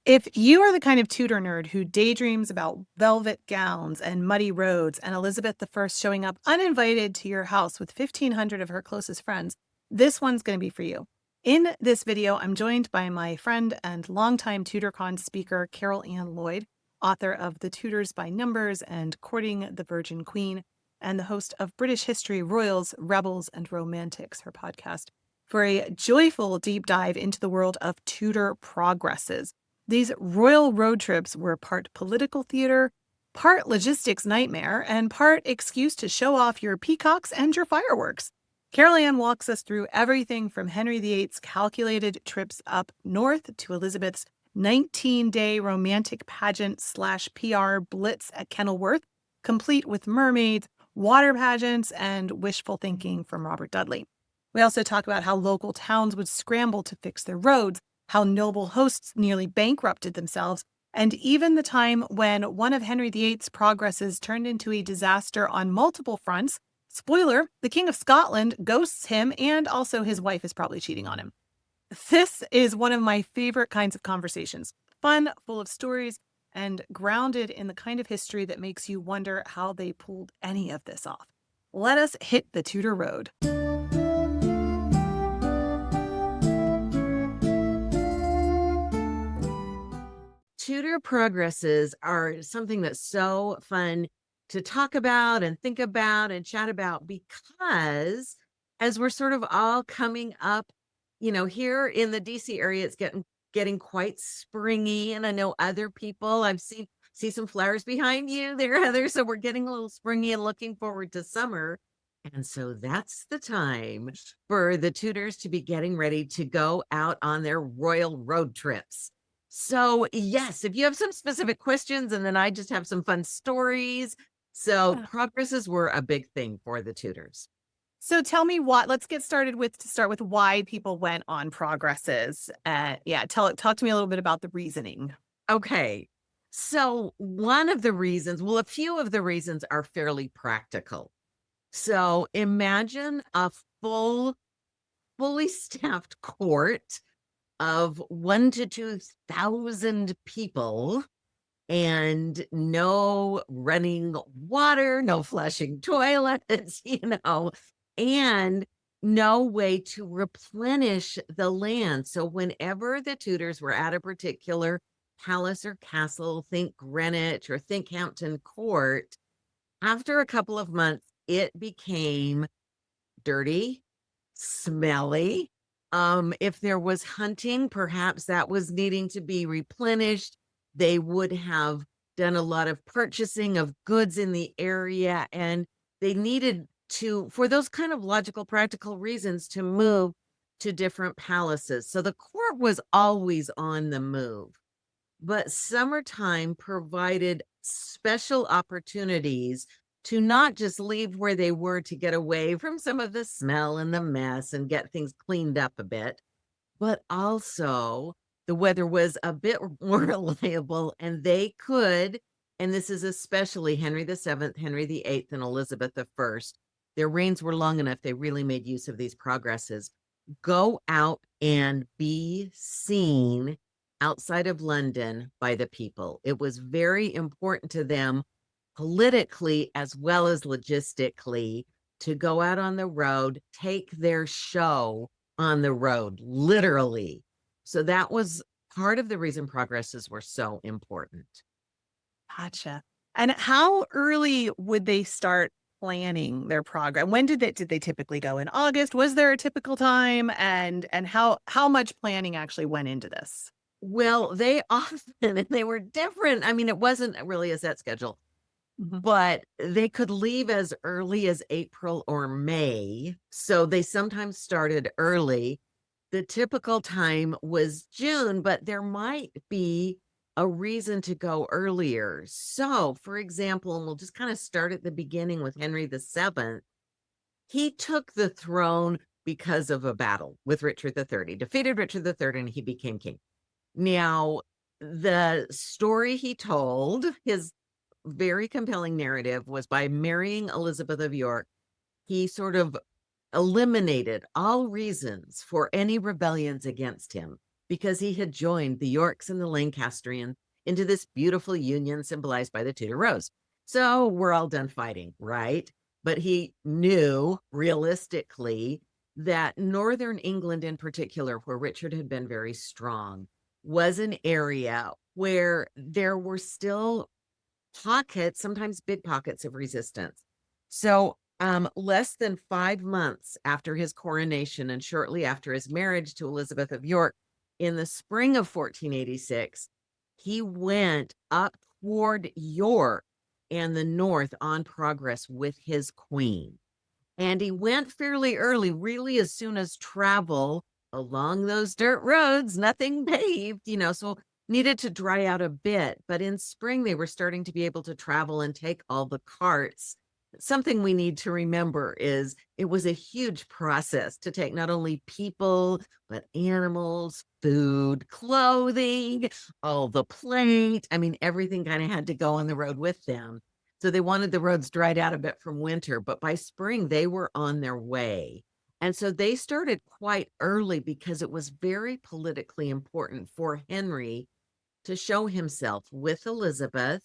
If you are the kind of Tudor nerd who daydreams about velvet gowns and muddy roads and Elizabeth I showing up uninvited to your house with 1,500 of her closest friends, this one's going to be for you. In this video, I'm joined by my friend and longtime TudorCon speaker, Carol Ann Lloyd, author of The Tudors by Numbers and Courting the Virgin Queen, and the host of British History, Royals, Rebels, and Romantics, her podcast, for a joyful deep dive into the world of Tudor progresses. These royal road trips were part political theater, part logistics nightmare, and part excuse to show off your peacocks and your fireworks. Carol Ann walks us through everything from Henry VIII's calculated trips up north to Elizabeth's 19-day romantic pageant / PR blitz at Kenilworth, complete with mermaids, water pageants, and wishful thinking from Robert Dudley. We also talk about how local towns would scramble to fix their roads, how noble hosts nearly bankrupted themselves, and even the time when one of Henry VIII's progresses turned into a disaster on multiple fronts. Spoiler, the King of Scotland ghosts him, and also his wife is probably cheating on him. This is one of my favorite kinds of conversations. Fun, full of stories, and grounded in the kind of history that makes you wonder how they pulled any of this off. Let us hit the Tudor road. Tudor progresses are something that's so fun to talk about and think about and chat about, because as we're sort of all coming up, here in the DC area, it's getting quite springy. And I know other people, I've see some flowers behind you there, Heather. So we're getting a little springy and looking forward to summer. And so that's the time for the Tudors to be getting ready to go out on their royal road trips. So, yes, if you have some specific questions, and then I just have some fun stories. So, progresses were a big thing for the Tudors. So tell me let's get started with why people went on progresses. Talk to me a little bit about the reasoning. Okay. So, a few of the reasons are fairly practical. So, imagine a fully staffed court of 1,000 to 2,000 people, and no running water, no flushing toilets, and no way to replenish the land. So whenever the Tudors were at a particular palace or castle, think Greenwich or think Hampton Court, after a couple of months, it became dirty, smelly. If there was hunting, perhaps that was needing to be replenished. They would have done a lot of purchasing of goods in the area, and they needed to, for those kind of logical, practical reasons, to move to different palaces. So the court was always on the move. But summertime provided special opportunities to not just leave where they were to get away from some of the smell and the mess and get things cleaned up a bit, but also the weather was a bit more reliable, and they could, and this is especially Henry VII, Henry VIII, and Elizabeth I, their reigns were long enough, they really made use of these progresses, go out and be seen outside of London by the people. It was very important to them, politically as well as logistically, to go out on the road, take their show on the road, literally. So that was part of the reason progresses were so important. Gotcha. And how early would they start planning their progress? When did they typically go? In August? Was there a typical time? And how much planning actually went into this? Well, they often, and they were different. I mean, it wasn't really a set schedule, but they could leave as early as April or May. So they sometimes started early. The typical time was June, but there might be a reason to go earlier. So, for example, and we'll just kind of start at the beginning with Henry VII. He took the throne because of a battle with Richard III. He defeated Richard III and he became king. Now, the story he told, his very compelling narrative, was by marrying Elizabeth of York, he sort of eliminated all reasons for any rebellions against him. because he had joined the Yorks and the Lancastrians into this beautiful union symbolized by the Tudor rose. So we're all done fighting, right? But he knew realistically that northern England, in particular, where Richard had been very strong, was an area where there were still pockets, sometimes big pockets of resistance. So, less than 5 months after his coronation and shortly after his marriage to Elizabeth of York in the spring of 1486, he went up toward York and the north on progress with his queen. And he went fairly early, really as soon as travel along those dirt roads, nothing paved, so needed to dry out a bit. But in spring, they were starting to be able to travel and take all the carts. Something we need to remember is it was a huge process to take not only people, but animals, food, clothing, all the plate. I mean, everything kind of had to go on the road with them. So they wanted the roads dried out a bit from winter, but by spring they were on their way. And so they started quite early because it was very politically important for Henry to show himself with Elizabeth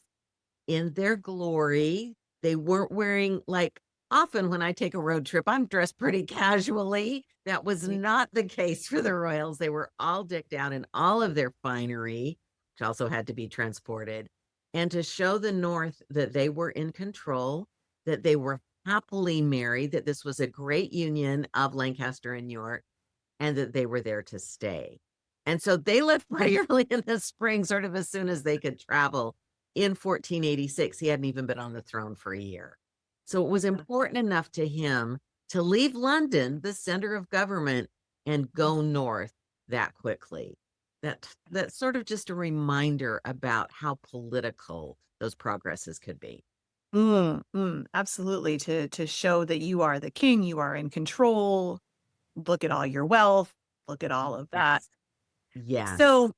in their glory. They weren't wearing, like, often when I take a road trip, I'm dressed pretty casually. That was not the case for the royals. They were all decked out in all of their finery, which also had to be transported. And to show the North that they were in control, that they were happily married, that this was a great union of Lancaster and York, and that they were there to stay. And so they left pretty early in the spring, sort of as soon as they could travel. In 1486, he hadn't even been on the throne for a year. So it was important enough to him to leave London, the center of government, and go north that quickly. That's sort of just a reminder about how political those progresses could be. Absolutely. To show that you are the king, you are in control. Look at all your wealth. Look at all of that. Yes. So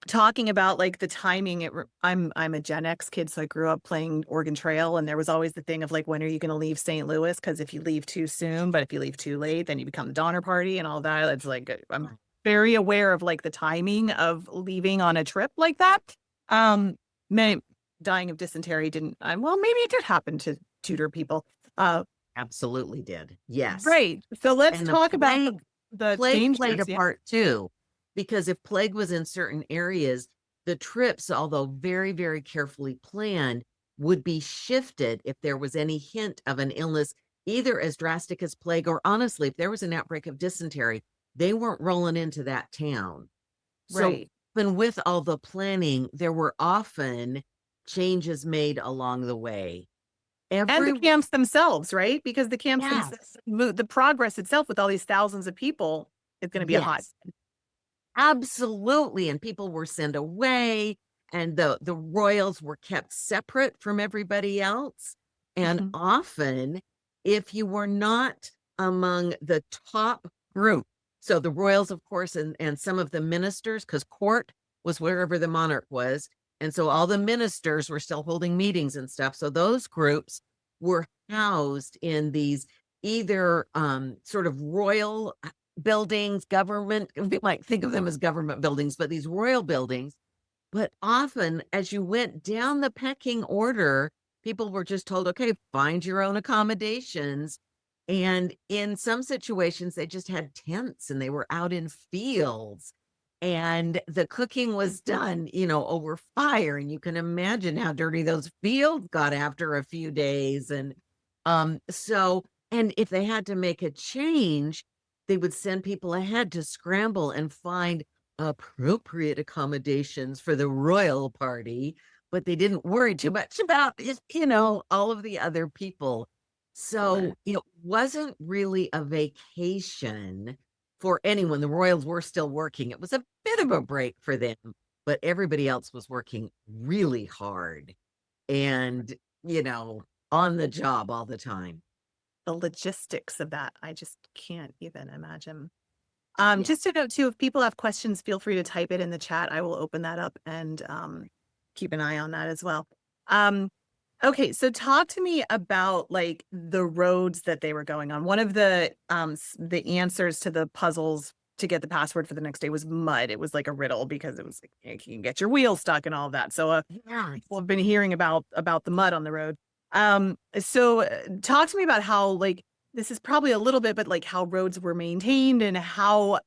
talking about like the timing, I'm a Gen X kid, so I grew up playing Oregon Trail, and there was always the thing of like, when are you going to leave St. Louis? Because if you leave too soon, but if you leave too late, then you become the Donner Party and all that. It's like I'm very aware of like the timing of leaving on a trip like that. Many dying of dysentery didn't. Well, maybe it did happen to Tudor people. Absolutely did. Yes. Right. So let's And talk about the plague played a dangers. part too, because if plague was in certain areas, the trips, although very, very carefully planned, would be shifted if there was any hint of an illness, either as drastic as plague or honestly, if there was an outbreak of dysentery, they weren't rolling into that town. So Right. even with all the planning, there were often changes made along the way. And the camps themselves, right? Because the camps Yes. the progress itself with all these thousands of people is going to be a hot. Yes. Absolutely. And people were sent away, and the royals were kept separate from everybody else. And often, if you were not among the top group, so the royals, of course, and some of the ministers, because court was wherever the monarch was. And so all the ministers were still holding meetings and stuff. So those groups were housed in these either sort of royal buildings, government, we might think of them as government buildings, but these royal buildings. But often, as you went down the pecking order, people were just told, okay, find your own accommodations. And in some situations, they just had tents and they were out in fields. And the cooking was done, over fire. And you can imagine how dirty those fields got after a few days. And and if they had to make a change, they would send people ahead to scramble and find appropriate accommodations for the royal party, but they didn't worry too much about, all of the other people. So it wasn't really a vacation for anyone. The royals were still working. It was a bit of a break for them, but everybody else was working really hard and, on the job all the time. The logistics of that, I just can't even imagine. Yeah. Just to note too, if people have questions, feel free to type it in the chat. I will open that up and keep an eye on that as well. Okay, so talk to me about like the roads that they were going on. One of the answers to the puzzles to get the password for the next day was mud. It was like a riddle because it was like, you can get your wheel stuck and all of that. So, Yeah. people have been hearing about the mud on the road. Talk to me about how, like, this is probably a little bit, but like how roads were maintained and how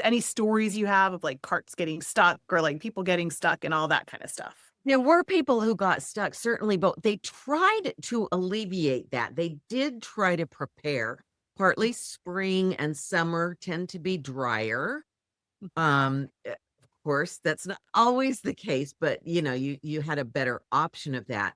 any stories you have of like carts getting stuck or like people getting stuck and all that kind of stuff. There were people who got stuck, certainly, but they tried to alleviate that. They did try to prepare. Partly spring and summer tend to be drier. Of course, that's not always the case, but you had a better option of that.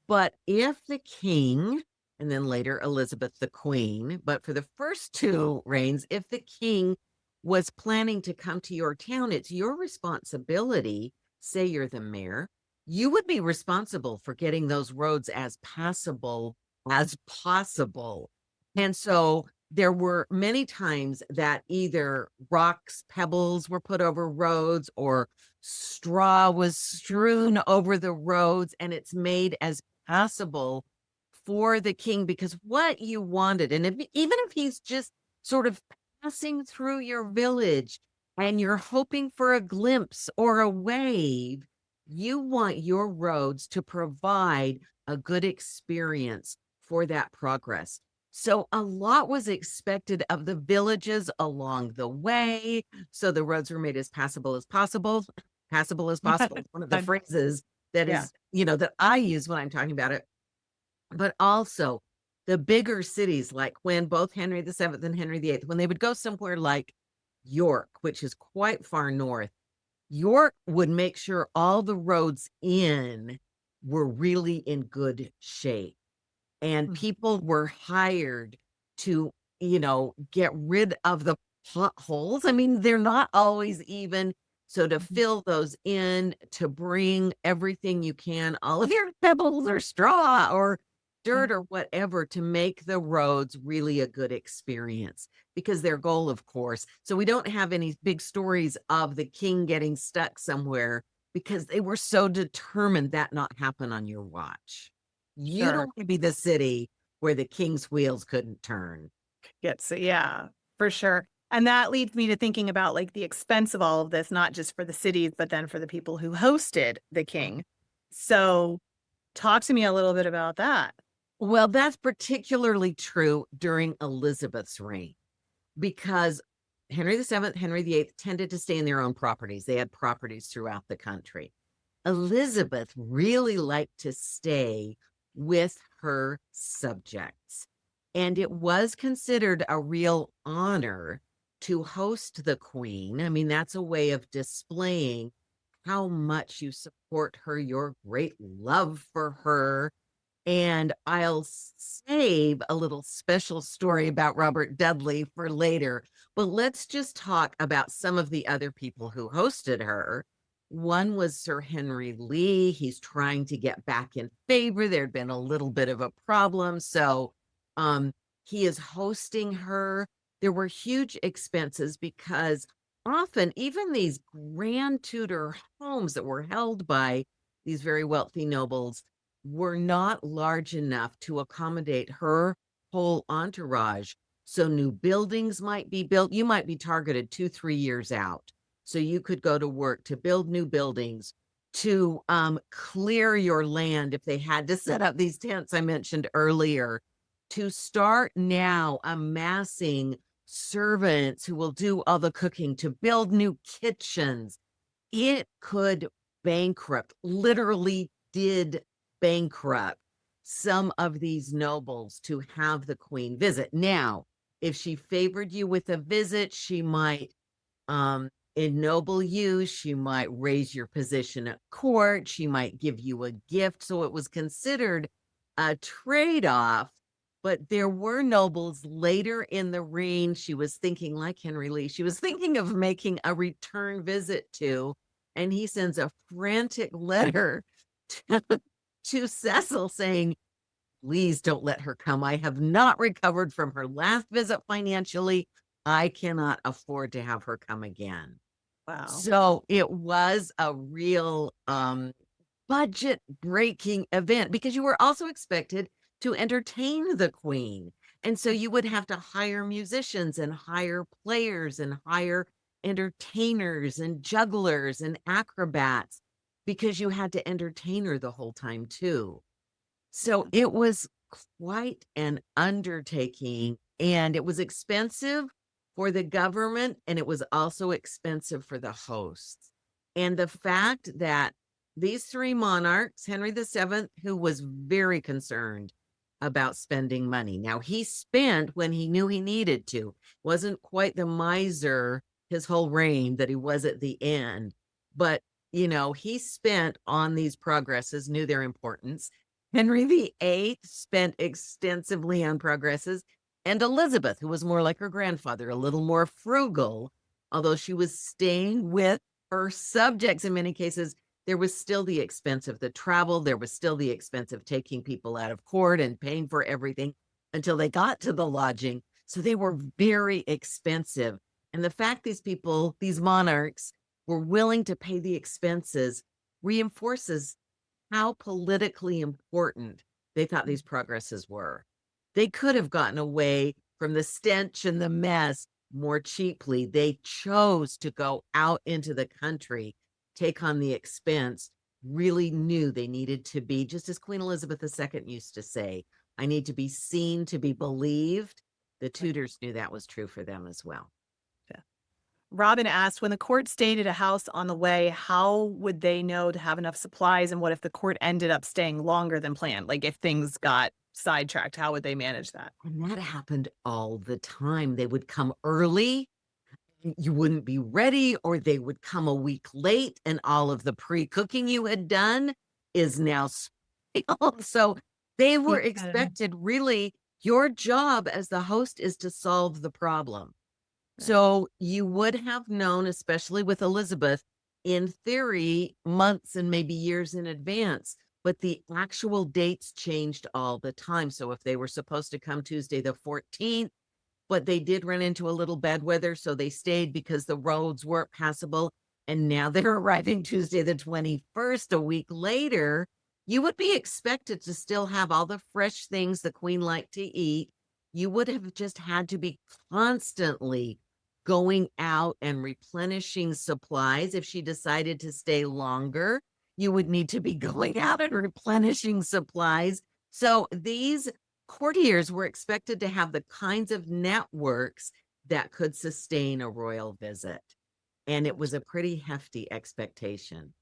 But if the king, and then later Elizabeth the queen, but for the first two reigns, if the king was planning to come to your town, it's your responsibility. Say you're the mayor, you would be responsible for getting those roads as passable as possible. And so there were many times that either rocks, pebbles were put over roads, or straw was strewn over the roads, and it's made as passable for the king, because what you wanted, and even if he's just sort of passing through your village and you're hoping for a glimpse or a wave, you want your roads to provide a good experience for that progress. So a lot was expected of the villages along the way. So the roads were made as passable as possible. Passable as possible. One of the phrases that Yeah. is, that I use when I'm talking about it. But also the bigger cities, like when both Henry VII and Henry VIII, when they would go somewhere like York, which is quite far north, York would make sure all the roads in were really in good shape. And Mm. people were hired to, get rid of the potholes. I mean, they're not always even. So to Mhm. fill those in, to bring everything you can, all of your pebbles or straw or Mm. dirt or whatever, to make the roads really a good experience. Because their goal, of course, so we don't have any big stories of the king getting stuck somewhere because they were so determined that not happen on your watch. You don't Sure. want to be the city where the king's wheels couldn't turn. Gets it. Yeah, for sure. And that leads me to thinking about like the expense of all of this, not just for the cities, but then for the people who hosted the king. So talk to me a little bit about that. Well, that's particularly true during Elizabeth's reign, because Henry VII, Henry VIII tended to stay in their own properties. They had properties throughout the country. Elizabeth really liked to stay with her subjects. And it was considered a real honor to host the queen. I mean, that's a way of displaying how much you support her, your great love for her. And I'll save a little special story about Robert Dudley for later. But let's just talk about some of the other people who hosted her. One was Sir Henry Lee. He's trying to get back in favor. There'd been a little bit of a problem. So um, he is hosting her. There were huge expenses because often even these grand Tudor homes that were held by these very wealthy nobles were not large enough to accommodate her whole entourage. So new buildings might be built. You might be targeted 2-3 years out. So you could go to work to build new buildings, to clear your land if they had to set up these tents I mentioned earlier, to start now amassing servants who will do all the cooking, to build new kitchens. It could bankrupt, literally did bankrupt some of these nobles to have the queen visit. Now, if she favored you with a visit, she might ennoble you, she might raise your position at court, she might give you a gift. So it was considered a trade-off. But there were nobles later in the reign she was thinking, like Henry Lee, she was thinking of making a return visit to, and he sends a frantic letter to, to Cecil saying, please don't let her come. I have not recovered from her last visit financially. I cannot afford to have her come again. Wow. So it was a real budget breaking event, because you were also expected to entertain the queen. And so you would have to hire musicians and hire players and hire entertainers and jugglers and acrobats because you had to entertain her the whole time too. So it was quite an undertaking, and it was expensive for the government, and it was also expensive for the hosts. And the fact that these three monarchs, Henry VII, who was very concerned about spending money. Now, he spent when he knew he needed to, wasn't quite the miser his whole reign that he was at the end, but he spent on these progresses, knew their importance. Henry VIII spent extensively on progresses, and Elizabeth, who was more like her grandfather, a little more frugal, although she was staying with her subjects in many cases, there was still the expense of the travel. There was still the expense of taking people out of court and paying for everything until they got to the lodging. So they were very expensive. And the fact these people, these monarchs, were willing to pay the expenses reinforces how politically important they thought these progresses were. They could have gotten away from the stench and the mess more cheaply. They chose to go out into the country, take on the expense, really knew they needed to be, just as Queen Elizabeth II used to say, I need to be seen to be believed. The Tudors knew that was true for them as well. Robin asked, when the court stayed at a house on the way, how would they know to have enough supplies? And what if the court ended up staying longer than planned? Like if things got sidetracked, how would they manage that? And that happened all the time. They would come early, you wouldn't be ready, or they would come a week late, and all of the pre-cooking you had done is now spoiled. So they were expected, really, your job as the host is to solve the problem. So you would have known, especially with Elizabeth, in theory, months and maybe years in advance, but the actual dates changed all the time. So if they were supposed to come Tuesday the 14th, but they did run into a little bad weather, so they stayed because the roads weren't passable, and now they're arriving Tuesday the 21st, a week later, you would be expected to still have all the fresh things the Queen liked to eat. You would have just had to be constantly going out and replenishing supplies. If she decided to stay longer, you would need to be going out and replenishing supplies. So these courtiers were expected to have the kinds of networks that could sustain a royal visit. And it was a pretty hefty expectation.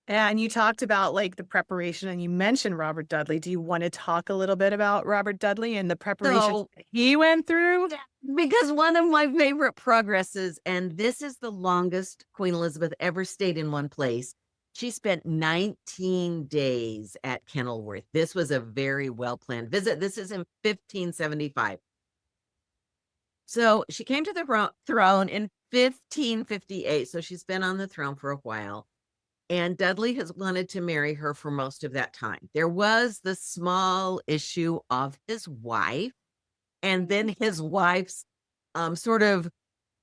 And you talked about like the preparation and you mentioned Robert Dudley. Do you want to talk a little bit about Robert Dudley and the preparation he went through? Because one of my favorite progresses, and this is the longest Queen Elizabeth ever stayed in one place. She spent 19 days at Kenilworth. This was a very well-planned visit. This is in 1575. So she came to the throne in 1558. So she's been on the throne for a while. And Dudley has wanted to marry her for most of that time. There was the small issue of his wife, and then his wife's sort of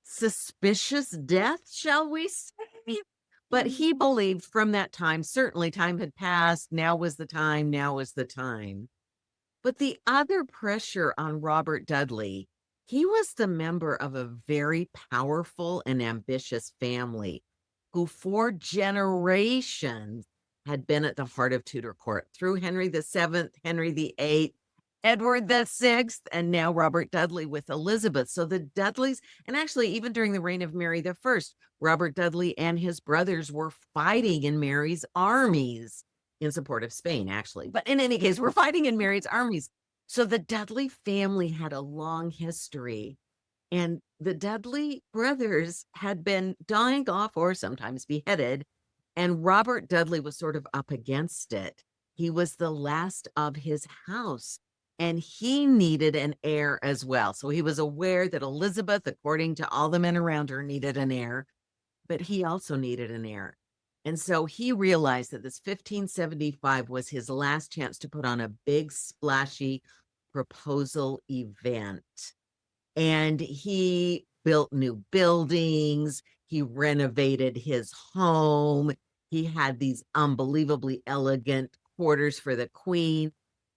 suspicious death, shall we say? But he believed from that time, certainly time had passed. Now was the time. Now was the time. But the other pressure on Robert Dudley, he was the member of a very powerful and ambitious family who for generations had been at the heart of Tudor court through Henry VII, Henry VIII, Edward VI, and now Robert Dudley with Elizabeth. So the Dudleys, and actually even during the reign of Mary I, Robert Dudley and his brothers were fighting in Mary's armies in support of Spain, actually. But in any case, we're fighting in Mary's armies. So the Dudley family had a long history. And the Dudley brothers had been dying off or sometimes beheaded. And Robert Dudley was sort of up against it. He was the last of his house, and he needed an heir as well. So he was aware that Elizabeth, according to all the men around her, needed an heir, but he also needed an heir. And so he realized that this 1575 was his last chance to put on a big, splashy proposal event. And he built new buildings. He renovated his home. He had these unbelievably elegant quarters for the Queen.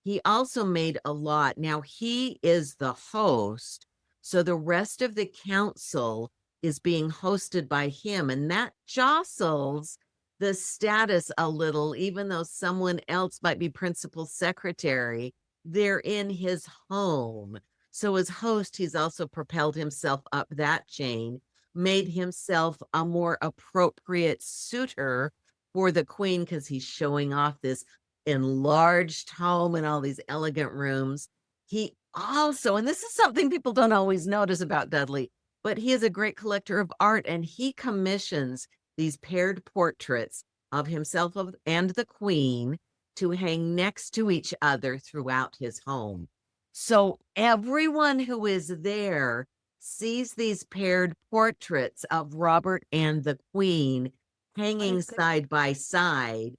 He also made a lot. Now, he is the host, so the rest of the council is being hosted by him, and that jostles the status a little, even though someone else might be principal secretary, they're in his home. So, as host, he's also propelled himself up that chain, made himself a more appropriate suitor for the queen because he's showing off this enlarged home and all these elegant rooms. He also, and this is something people don't always notice about Dudley, but he is a great collector of art and he commissions these paired portraits of himself and the queen to hang next to each other throughout his home. So everyone who is there sees these paired portraits of Robert and the queen What a hanging good side by side,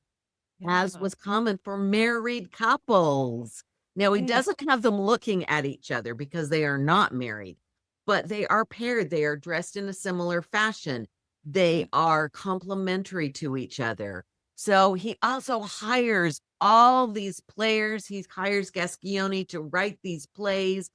as yeah. was common for married couples. Now, he Right. doesn't have them looking at each other because they are not married, but they are paired. They are dressed in a similar fashion. They are complementary to each other. So he also hires all these players. He hires Gascioni to write these plays,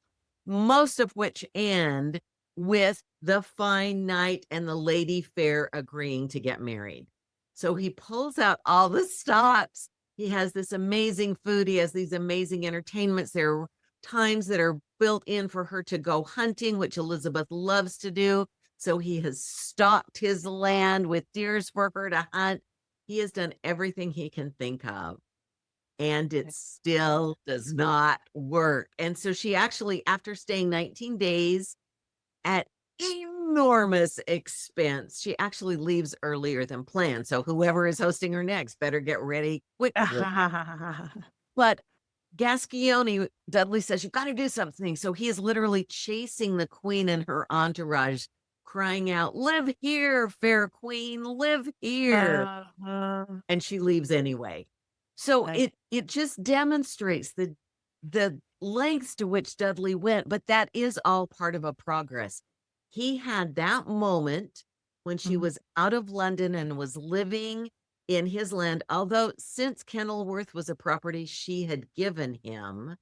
most of which end with the fine knight and the lady fair agreeing to get married. So he pulls out all the stops. He has this amazing food. He has these amazing entertainments. There are times that are built in for her to go hunting, which Elizabeth loves to do. So he has stocked his land with deers for her to hunt. He has done everything he can think of, and it still does not work. And so she actually, after staying 19 days at enormous expense, she actually leaves earlier than planned. So whoever is hosting her next better get ready quickly. But Gascioni, Dudley says, "You've got to do something." So he is literally chasing the queen and her entourage, crying out, "Live here, fair queen, live here." And she leaves anyway. So Like, it just demonstrates the lengths to which Dudley went, but that is all part of a progress. He had that moment when she mhm. was out of London and was living in his land, although since Kenilworth was a property she had given him,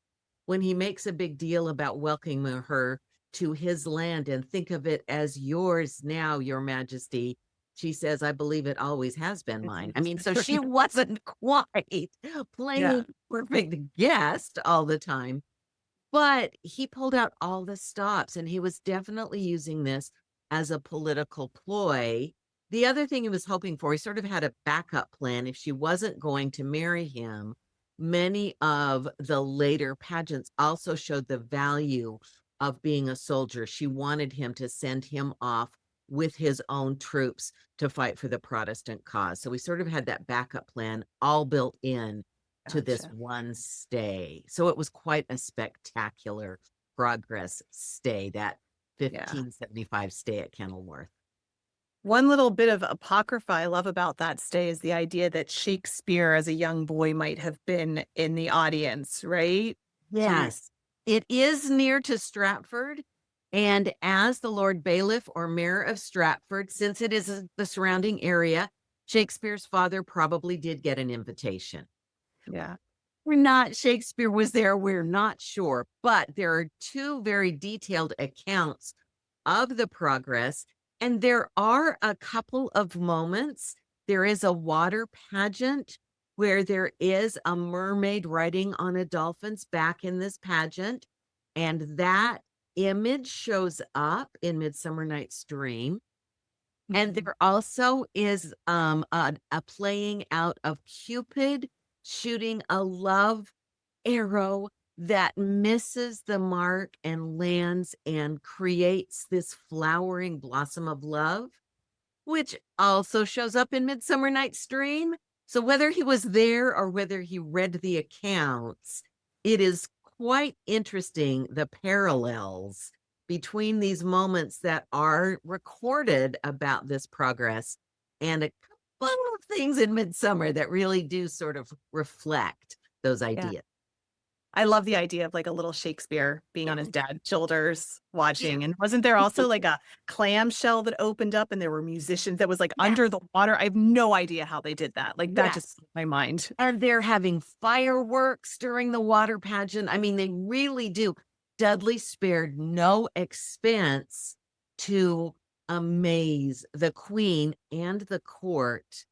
when he makes a big deal about welcoming her to his land and think of it as yours now, your majesty, she says, "I believe it always has been It mine." I is. mean, so she wasn't quite Yeah. playing perfect guest all the time, but he pulled out all the stops and he was definitely using this as a political ploy. The other thing he was hoping for, he sort of had a backup plan if she wasn't going to marry him. Many of the later pageants also showed the value of being a soldier. She wanted him to send him off with his own troops to fight for the Protestant cause. So we sort of had that backup plan all built in to this Gotcha. one stay. So it was quite a spectacular progress stay, that Yeah. 1575 stay at Kenilworth. One little bit of apocrypha I love about that stay is the idea that Shakespeare as a young boy might have been in the audience, right? Do you Yes, it is near to Stratford. And as the Lord Bailiff or Mayor of Stratford, since it is the surrounding area, Shakespeare's father probably did get an invitation. yeah. We're not, Shakespeare was there, we're not sure, but there are two very detailed accounts of the progress, and there are a couple of moments. There is a water pageant where there is a mermaid riding on a dolphin's back in this pageant, and that image shows up in Midsummer Night's Dream. And Mhm. there also is a playing out of Cupid shooting a love arrow that misses the mark and lands and creates this flowering blossom of love, which also shows up in Midsummer Night's Dream. So whether he was there or whether he read the accounts, it is quite interesting the parallels between these moments that are recorded about this progress and a couple of things in Midsummer that really do sort of reflect those Yeah. ideas. I love the idea of like a little Shakespeare being on his dad's shoulders Yeah. watching. And wasn't there also like a clamshell that opened up and there were musicians that was like under Yes. the water? I have no idea how they did that. Like that just Yes. blew my mind. And they're having fireworks during the water pageant. I mean, they really do. Dudley spared no expense to amaze the queen and the court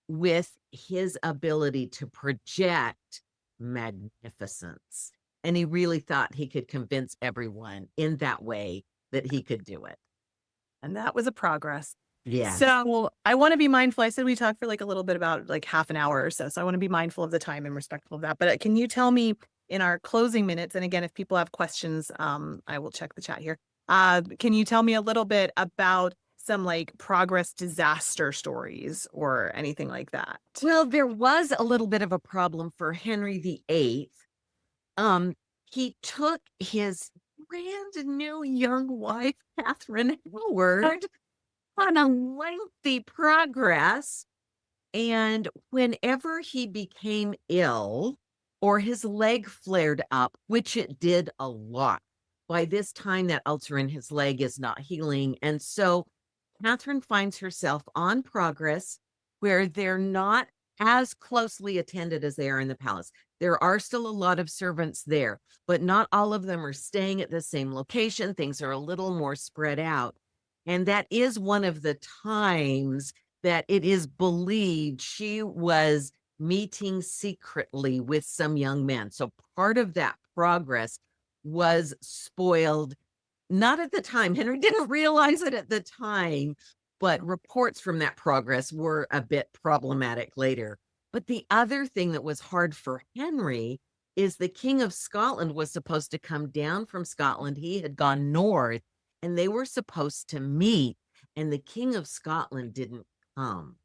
with his ability to project magnificence. And he really thought he could convince everyone in that way that he could do it. And that was a progress. Yes. So I want to be mindful. I said we talked for like a little bit about like half an hour or so. So I want to be mindful of the time and respectful of that. But can you tell me in our closing minutes, and again, if people have questions, I will check the chat here. Can you tell me a little bit about some like progress disaster stories or anything like that? Well, there was a little bit of a problem for Henry VIII. He took his brand new young wife, Catherine Howard, on a lengthy progress. And whenever he became ill or his leg flared up, which it did a lot, by this time that ulcer in his leg is not healing. And so Catherine finds herself on progress where they're not as closely attended as they are in the palace. There are still a lot of servants there, but not all of them are staying at the same location. Things are a little more spread out. And that is one of the times that it is believed she was meeting secretly with some young men. So part of that progress was spoiled. Not at the time. Henry didn't realize it at the time, but reports from that progress were a bit problematic later. But the other thing that was hard for Henry is the King of Scotland was supposed to come down from Scotland. He had gone north and they were supposed to meet, and the King of Scotland didn't come.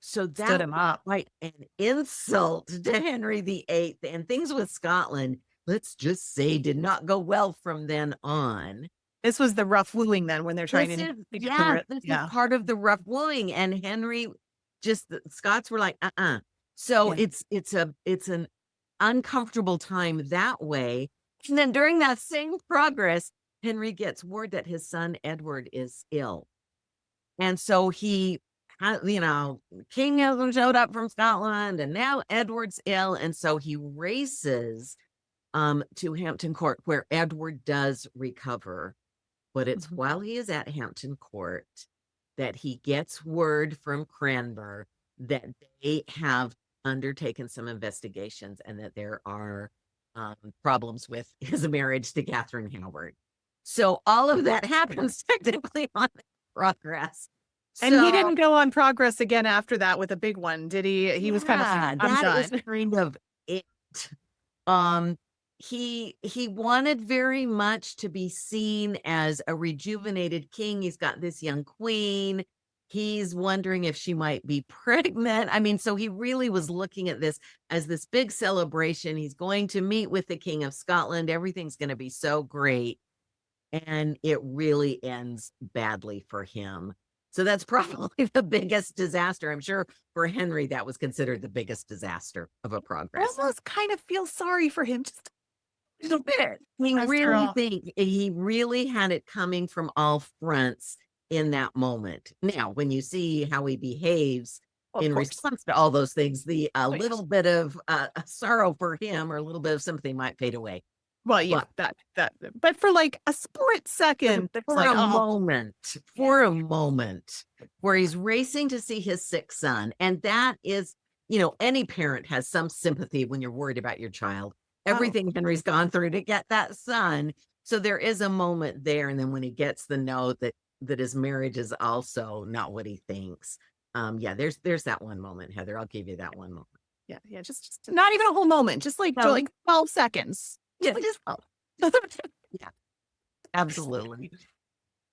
So Stood that him was up. quite an insult to Henry VIII. And things with Scotland, let's just say, did not go well from then on. This was the rough wooing then when they're trying This to is, negotiate yeah, it. this is Yeah. part of the rough wooing. And Henry, just the Scots were like, So Yeah. it's an uncomfortable time that way. And then during that same progress, Henry gets word that his son Edward is ill. And so he, King hasn't showed up from Scotland, and now Edward's ill. And so he races to Hampton Court, where Edward does recover. But it's Mhm. while he is at Hampton Court that he gets word from Cranmer that they have undertaken some investigations and that there are problems with his marriage to Catherine Howard. So all of that happens technically on progress. And he So didn't go on progress again after that with a big one, did he? He was kind of like, yeah, I'm that is done. kind of it. Um, he wanted very much to be seen as a rejuvenated king. He's got this young queen. He's wondering if she might be pregnant. I mean, so he really was looking at this as this big celebration. He's going to meet with the King of Scotland. Everything's going to be so great. And it really ends badly for him. So that's probably the biggest disaster. I'm sure for Henry, that was considered the biggest disaster of a I progress. almost kind of feel sorry for him just a little bit. He really had it coming from all fronts in that moment. Now, when you see how he behaves Of in course. response to all those things, the Oh, yeah. little bit of sorrow for him or a little bit of sympathy might fade away. Well, yeah, but for like a split second, it's For like, a oh, moment, for a moment, where he's racing to see his sick son. And that is, any parent has some sympathy when you're worried about your child. oh, Everything Henry's gone through to get that son. So there is a moment there. And then when he gets the note that his marriage is also not what he thinks. Yeah, there's that one moment, Heather. I'll give you that one moment. yeah, just not even a whole moment, just like, No. like 12 seconds. Yeah, yeah, absolutely.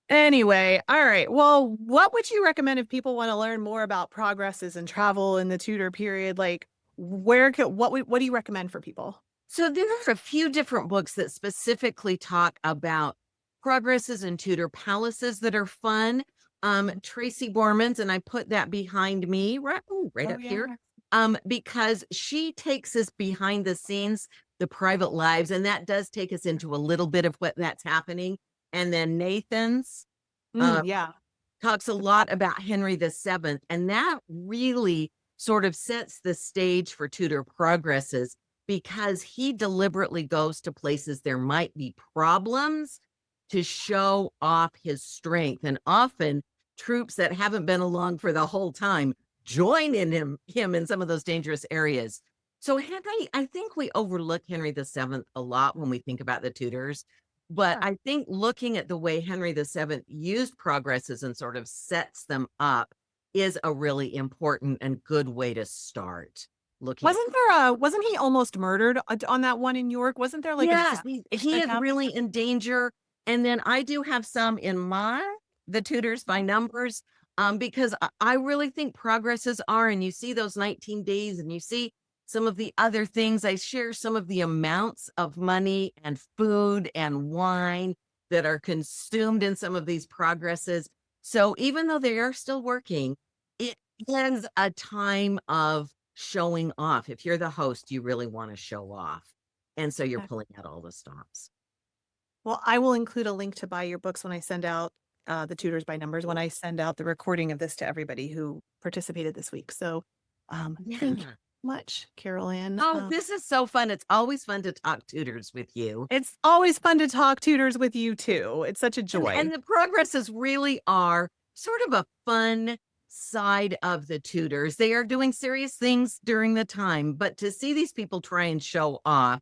Anyway, all right. Well, what would you recommend if people want to learn more about progresses and travel in the Tudor period? Like, what do you recommend for people? So there are a few different books that specifically talk about progresses in Tudor palaces that are fun. Tracy Borman's, and I put that behind me, right Oh, up yeah. here, because she takes us behind the scenes the private lives. And that does take us into a little bit of what that's happening. And then Nathan's Yeah. talks a lot about Henry VII, and that really sort of sets the stage for Tudor progresses because he deliberately goes to places there might be problems to show off his strength. And often troops that haven't been along for the whole time join in him in some of those dangerous areas. So Henry, I think we overlook Henry VII a lot when we think about the Tudors. But Sure. I think looking at the way Henry VII used progresses and sort of sets them up is a really important and good way to start looking at. Wasn't he almost murdered on that one in York? Wasn't there like a Yes, he that is happened? really in danger. And then I do have some in the Tudors by numbers, because I really think progresses are, and you see those 19 days and you see some of the other things. I share some of the amounts of money and food and wine that are consumed in some of these progresses. So even though they are still working, it is a time of showing off. If you're the host, you really want to show off. And so you're Okay. pulling out all the stops. Well, I will include a link to buy your books when I send out the Tutors by Numbers, when I send out the recording of this to everybody who participated this week. So thank you Yeah. much, Carol Ann. Oh, this is so fun. It's always fun to talk Tudors with you. It's always fun to talk Tutors with you too. It's such a joy. And the progresses really are sort of a fun side of the Tudors. They are doing serious things during the time, but to see these people try and show off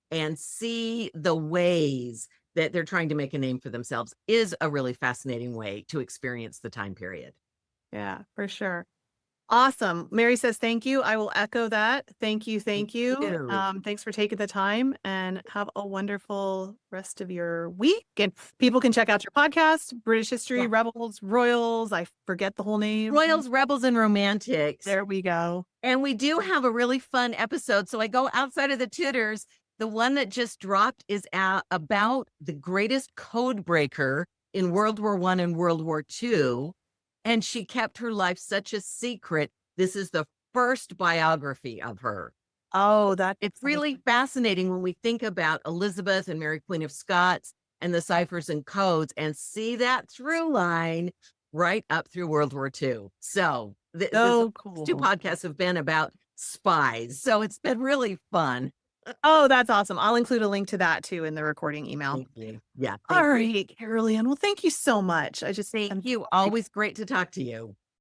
and see the ways that they're trying to make a name for themselves is a really fascinating way to experience the time period. Yeah, for sure. Awesome. Mary says thank you. I will echo that. Thank you. Thank Thank you. you. Thanks for taking the time, and have a wonderful rest of your week. And people can check out your podcast, British History, Yeah. Rebels, Royals. I forget the whole name. Royals, Rebels, and Romantics. There we go. And we do have a really fun episode. So I go outside of the Tudors. The one that just dropped is about the greatest code breaker in World War I and World War II. And she kept her life such a secret. This is the first biography of her. Oh, that It's really fascinating when we think about Elizabeth and Mary Queen of Scots and the ciphers and codes and see that through line right up through World War II. So so these two cool. podcasts have been about spies. So it's been really fun. Oh, that's awesome. I'll include a link to that too in the recording email. Thank you. Yeah. All right, Carol Ann. Well, thank you so much. I just Thank you. Always great to talk to you.